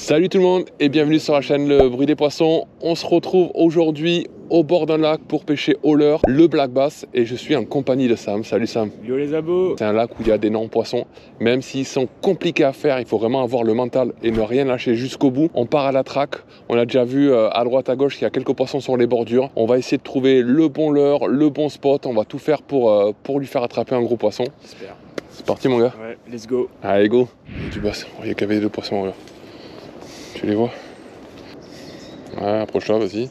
Salut tout le monde et bienvenue sur la chaîne Le Bruit des Poissons. On se retrouve aujourd'hui au bord d'un lac pour pêcher au leurre, le black bass, et je suis en compagnie de Sam. Salut Sam. Yo les abos. C'est un lac où il y a d'énormes poissons, même s'ils sont compliqués à faire, il faut vraiment avoir le mental et ne rien lâcher jusqu'au bout. On part à la traque, on a déjà vu à droite à gauche qu'il y a quelques poissons sur les bordures. On va essayer de trouver le bon leurre, le bon spot, on va tout faire pour lui faire attraper un gros poisson. J'espère. C'est parti mon gars. Ouais, let's go. Allez go. Il y a du bass, il y a qu'il y avait deux poissons là. Tu les vois? Ouais, approche-toi, vas-y.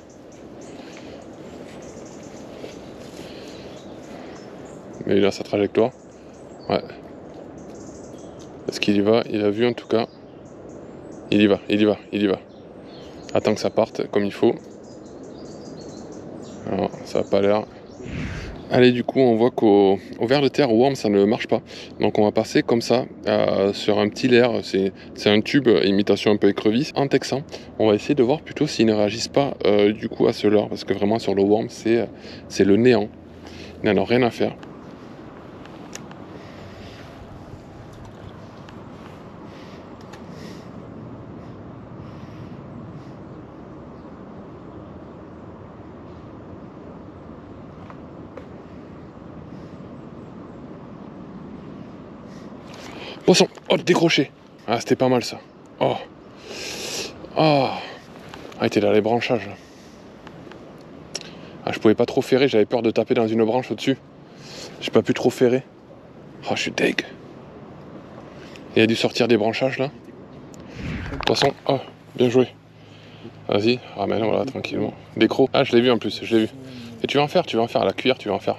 Mais il a sa trajectoire. Ouais. Est-ce qu'il y va? Il a vu en tout cas. Il y va, il y va, il y va. Attends que ça parte comme il faut. Alors, ça n'a pas l'air. Allez, du coup, on voit qu'au ver de terre, au worm, ça ne marche pas. Donc, on va passer comme ça sur un petit leurre. C'est un tube, imitation un peu écrevisse, en texan. On va essayer de voir plutôt s'ils ne réagissent pas du coup à ce leurre. Parce que vraiment, sur le worm, c'est le néant. Il n'en a rien à faire. Poisson. Oh, décroché. Ah, c'était pas mal ça. Oh. Oh. Ah, il était dans les branchages. Ah, je pouvais pas trop ferrer, j'avais peur de taper dans une branche au-dessus. J'ai pas pu trop ferrer. Ah, je suis deg. Il a dû sortir des branchages là. Poisson. Oh, bien joué. Vas-y, ramène, voilà, tranquillement. Des crocs. Ah, je l'ai vu en plus, je l'ai vu. Et tu vas en faire, à la cuillère, tu vas en faire.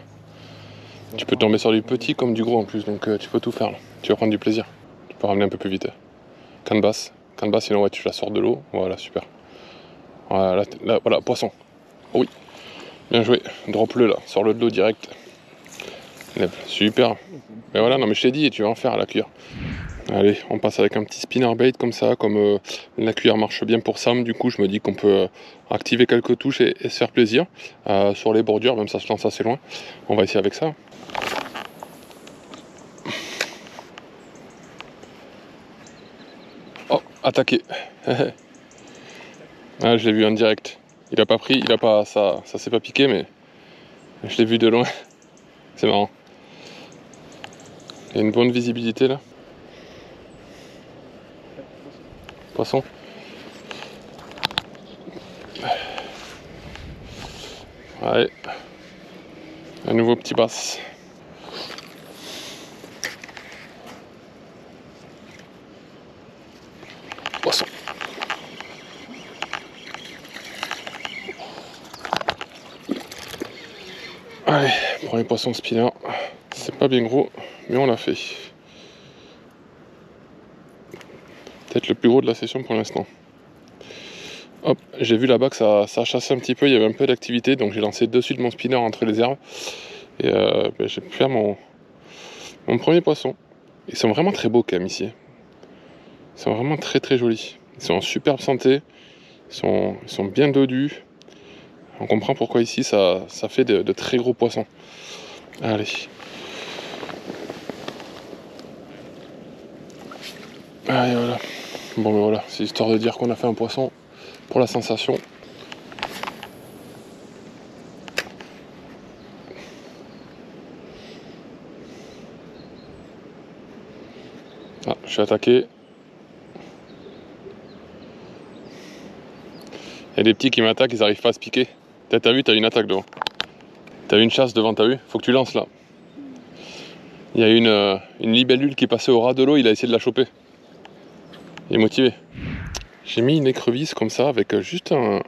Tu peux tomber sur du petit comme du gros en plus, donc tu peux tout faire là. Tu vas prendre du plaisir. Tu peux ramener un peu plus vite. Canne basse, sinon ouais, tu la sors de l'eau. Voilà, super. Voilà, là, voilà, poisson. Oh oui, bien joué. Drop-le là, sors-le de l'eau direct. Lève, super. Mais voilà, non mais je t'ai dit, tu vas en faire à la cuillère. Allez, on passe avec un petit spinnerbait comme ça, comme la cuillère marche bien pour Sam, du coup je me dis qu'on peut activer quelques touches et se faire plaisir sur les bordures, même ça se lance assez loin. On va essayer avec ça. Oh, attaqué. Ah, je l'ai vu en direct. Il a pas pris, il a pas, ça s'est pas piqué, mais je l'ai vu de loin. C'est marrant. Il y a une bonne visibilité là. Poisson. Allez. Un nouveau petit bass. Poisson. Allez, premier poisson spinner. C'est pas bien gros, mais on l'a fait. Peut-être le plus gros de la session pour l'instant. Hop, j'ai vu là-bas que ça chassait un petit peu, il y avait un peu d'activité, donc j'ai lancé dessus de mon spinner entre les herbes. Et j'ai pu faire mon premier poisson. Ils sont vraiment très beaux quand même ici. Ils sont vraiment très très jolis. Ils sont en superbe santé, ils sont bien dodus. On comprend pourquoi ici ça fait de très gros poissons. Allez. Allez, voilà. Bon ben voilà, c'est histoire de dire qu'on a fait un poisson pour la sensation. Ah, je suis attaqué. Il y a des petits qui m'attaquent, ils n'arrivent pas à se piquer. T'as vu, t'as une attaque devant. T'as une chasse devant, t'as vu? Faut que tu lances là. Il y a une libellule qui passait au ras de l'eau, il a essayé de la choper. Il est motivé. J'ai mis une écrevisse comme ça avec juste un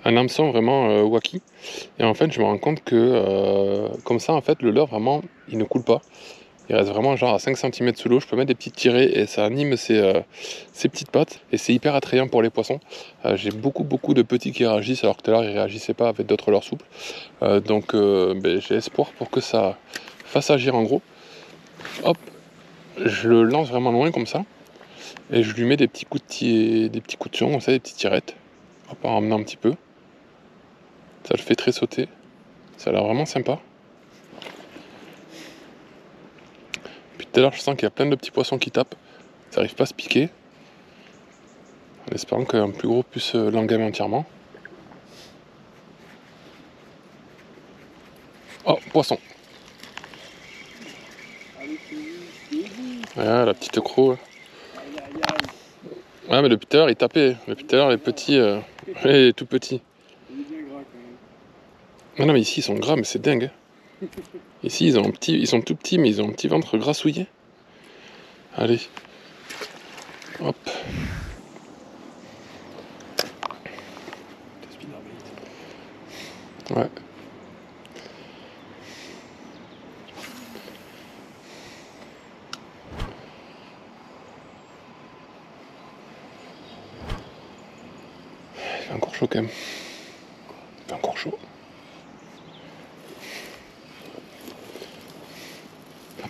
hameçon vraiment wacky. Et en fait, je me rends compte que comme ça, en fait, le leurre vraiment, il ne coule pas. Il reste vraiment genre à 5 cm sous l'eau. Je peux mettre des petites tirées et ça anime ses petites pattes. Et c'est hyper attrayant pour les poissons. J'ai beaucoup de petits qui réagissent alors que tout à l'heure ils réagissaient pas avec d'autres leurres souples. Donc j'ai espoir pour que ça fasse agir en gros. Hop, je le lance vraiment loin comme ça. Et je lui mets des petits coups de sion, comme ça, des petites tirettes. Hop, en ramenant un petit peu. Ça le fait très sauter. Ça a l'air vraiment sympa. Puis tout à l'heure, je sens qu'il y a plein de petits poissons qui tapent. Ça n'arrive pas à se piquer. En espérant qu'un plus gros puisse l'engamer entièrement. Oh, poisson. Ah, la petite croc. Ouais, mais depuis tout à l'heure, il tapait. Depuis tout à l'heure, les petits... il est tout petit. Non, mais ici, ils sont gras, mais c'est dingue. Ici, ils sont tout petits, mais ils ont un petit ventre grassouillé. Allez. Hop. Ouais. Il fait encore chaud quand même. Il fait encore chaud.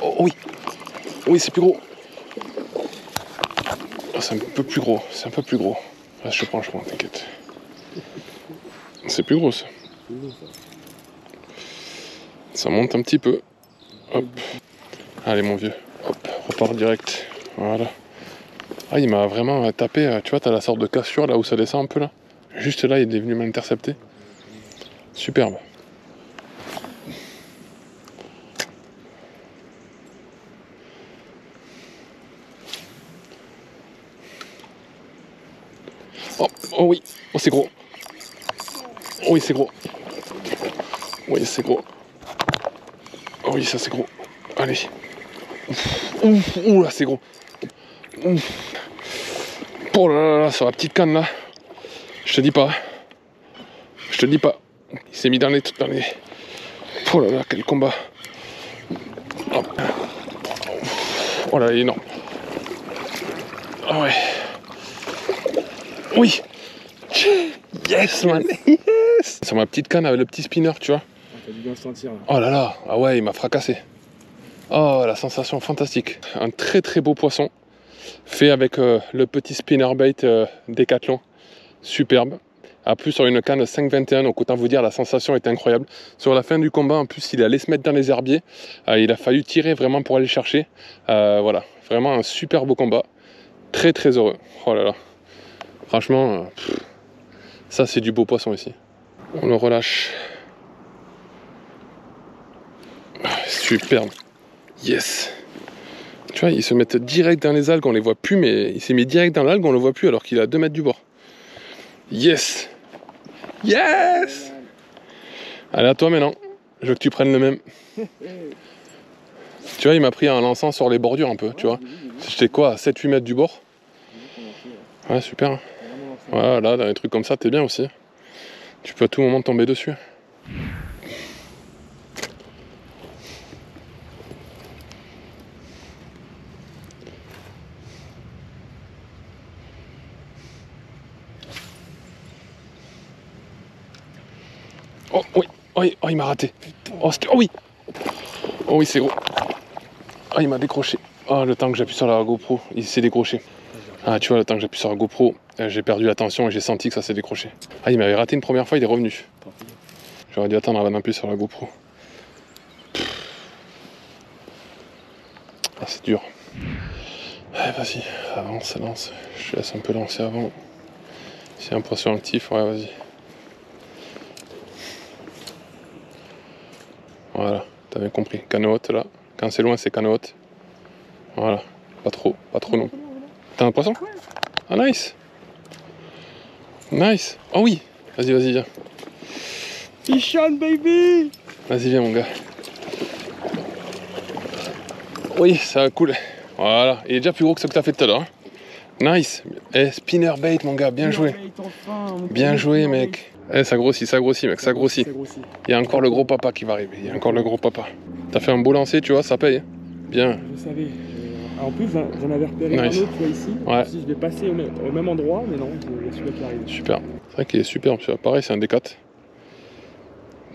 Oh oui. Oui, c'est plus gros. Oh, c'est un peu plus gros. C'est un peu plus gros. Là, je prends, t'inquiète. C'est plus gros ça. Ça monte un petit peu. Hop. Allez mon vieux. Hop. Repart direct. Voilà. Ah, il m'a vraiment tapé. Tu vois, t'as la sorte de cassure là où ça descend un peu là. Juste là, il est venu m'intercepter. Superbe. Oh, oh oui. Oh, c'est gros. Oh oui, c'est gros. Oui, c'est gros. Oh oui, ça c'est gros. Allez. Ouf, ouh là, c'est gros. Ouf. Oh là là là, sur la petite canne là. Je te dis pas. Je te dis pas. Il s'est mis dans les... Oh là là, quel combat. Hop. Oh là, il est énorme. Ah ouais. Oui. Yes man. Yes. Sur ma petite canne avec le petit spinner, tu vois. T'as dû bien le sentir là. Oh là là. Ah ouais, il m'a fracassé. Oh, la sensation fantastique. Un très très beau poisson. Fait avec le petit spinnerbait Decathlon. Superbe. En plus sur une canne 5,21, donc autant vous dire la sensation était incroyable. Sur la fin du combat, en plus il allait se mettre dans les herbiers. Il a fallu tirer vraiment pour aller chercher. Voilà, vraiment un super beau combat. Très très heureux. Oh là là. Franchement, ça c'est du beau poisson ici. On le relâche. Superbe. Yes. Tu vois, ils se mettent direct dans les algues, on les voit plus, mais il s'est mis direct dans l'algue, on le voit plus alors qu'il est à 2 mètres du bord. Yes. Yes. Allez, à toi maintenant. Je veux que tu prennes le même. Tu vois, il m'a pris en lançant sur les bordures un peu, tu vois. J'étais quoi, à 7-8 mètres du bord. Ouais, super. Ouais, là, dans les trucs comme ça, t'es bien aussi. Tu peux à tout moment tomber dessus. Oh oui, oui, oh il m'a raté. Oh, oh oui. Oh oui, c'est gros. Ah, il m'a décroché. Oh, le temps que j'appuie sur la GoPro, il s'est décroché. Ah, tu vois, le temps que j'appuie sur la GoPro, j'ai perdu l'attention et j'ai senti que ça s'est décroché. Ah, il m'avait raté une première fois, il est revenu. J'aurais dû attendre avant d'appuyer sur la GoPro. Ah, c'est dur. Allez, vas-y, avance, lance. Je te laisse un peu lancer avant. Si un poisson actif, ouais, vas-y. Voilà, t'as bien compris. Canne haute là. Quand c'est loin, c'est canne haute. Voilà, pas trop non. T'as un poisson? Ah, nice. Nice. Oh oui. Vas-y, vas-y, viens. Fichon baby. Vas-y, viens mon gars. Oui, ça va cool. Voilà, il est déjà plus gros que ce que t'as fait tout à l'heure. Hein. Nice. Eh, spinnerbait mon gars, bien joué. Bien joué mec. Eh, ça grossit mec, ça grossit. Il y a encore le gros papa qui va arriver, il y a encore le gros papa. T'as fait un beau lancer, tu vois, ça paye. Bien. Je savais. En plus, j'en avais repéré nice. un autre, tu vois, ici. Ouais. Si je vais passer au même endroit, mais non, il y a celui-là qui arrive. Super. C'est vrai qu'il est super, pareil, c'est un D4.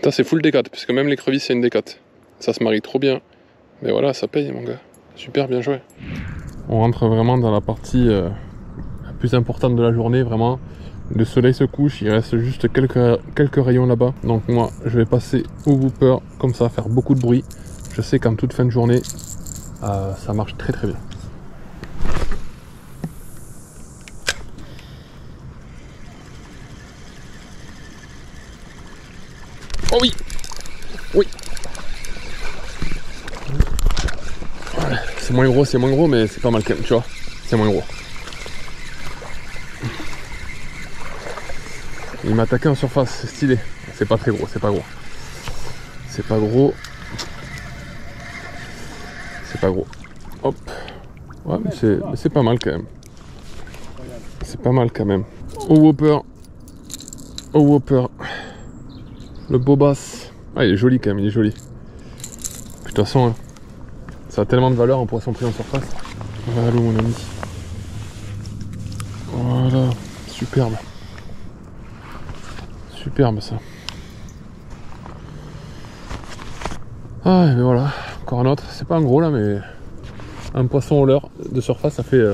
Ça, c'est full D4, parce que même l'écrevisse, c'est une D4. Ça se marie trop bien. Mais voilà, ça paye, mon gars. Super, bien joué. On rentre vraiment dans la partie la plus importante de la journée, vraiment. Le soleil se couche, il reste juste quelques rayons là-bas. Donc moi, je vais passer au whooper, comme ça, faire beaucoup de bruit. Je sais qu'en toute fin de journée, ça marche très très bien. Oh oui. Oui. Ouais, c'est moins gros, mais c'est pas mal quand même, tu vois. C'est moins gros. Il m'a attaqué en surface, c'est stylé. C'est pas très gros, c'est pas gros. C'est pas gros. C'est pas gros. Hop. Ouais, mais c'est pas mal quand même. C'est pas mal quand même. Oh Whopper. Oh Whopper. Le beau bass. Ah, il est joli quand même, il est joli. De toute façon, hein, ça a tellement de valeur en poisson pris en surface. Voilà mon ami. Voilà. Superbe. Superbe ça. Ah, mais voilà. Encore un autre. C'est pas un gros là, mais un poisson au leurre de surface, ça fait.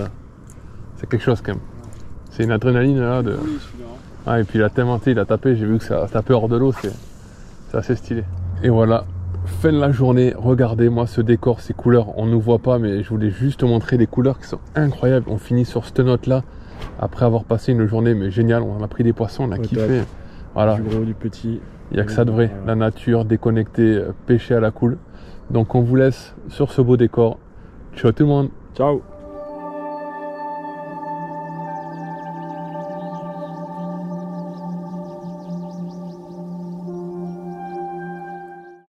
C'est quelque chose quand même. C'est une adrénaline là de. Ah, et puis il a tellement, il a tapé, j'ai vu que ça tapait hors de l'eau, c'est assez stylé. Et voilà, fin de la journée, regardez moi ce décor, ces couleurs, on ne voit pas, mais je voulais juste te montrer des couleurs qui sont incroyables. On finit sur cette note là, après avoir passé une journée mais géniale, on a pris des poissons, on a kiffé. Voilà. Du gros, du petit. Il n'y a que ça de vrai, la nature, déconnectée, pêcher à la cool. Donc on vous laisse sur ce beau décor. Ciao tout le monde. Ciao.